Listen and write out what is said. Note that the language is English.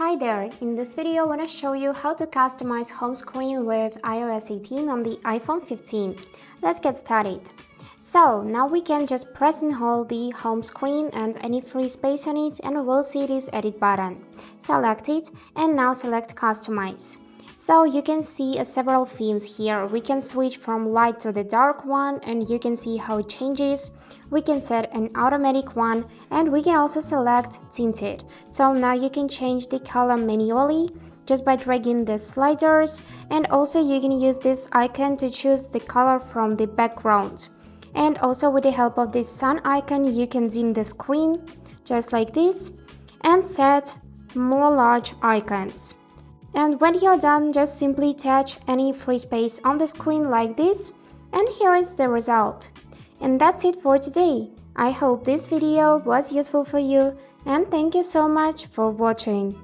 Hi there, in this video I want to show you how to customize home screen with iOS 18 on the iPhone 15. Let's get started. So now we can just press and hold the home screen and any free space on it and we'll see this edit button. Select it and now select customize. So you can see several themes here. We can switch from light to the dark one and you can see how it changes. We can set an automatic one and we can also select tinted. So now you can change the color manually just by dragging the sliders, and also you can use this icon to choose the color from the background. And also with the help of this sun icon you can dim the screen just like this and set more large icons. And when you're done, just simply touch any free space on the screen like this, and here is the result. And that's it for today. I hope this video was useful for you, and thank you so much for watching.